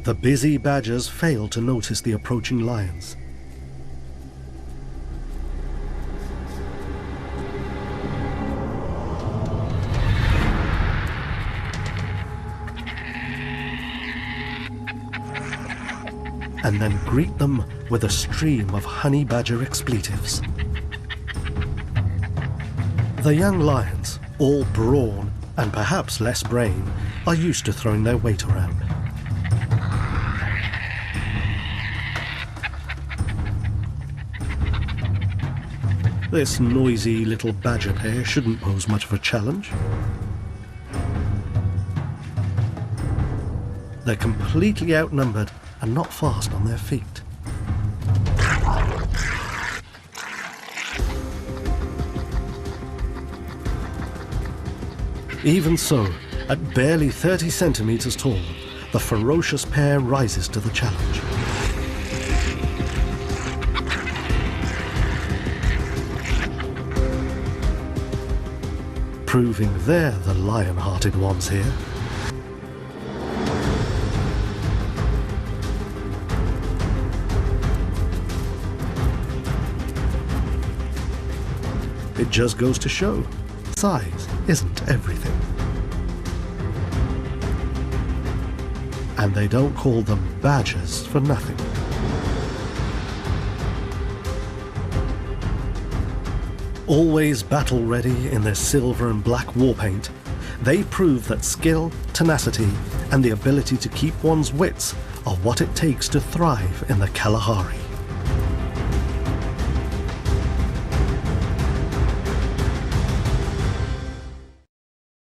The busy badgers fail to notice the approaching lions. And then greet them with a stream of honey badger expletives. The young lions, all brawn and perhaps less brain, are used to throwing their weight around. This noisy little badger pair shouldn't pose much of a challenge. They're completely outnumbered and not fast on their feet. Even so, at barely 30 centimeters tall, the ferocious pair rises to the challenge. Proving they're the lion-hearted ones here. It just goes to show, size isn't everything. And they don't call them badgers for nothing. Always battle-ready in their silver and black war paint, they prove that skill, tenacity, and the ability to keep one's wits are what it takes to thrive in the Kalahari.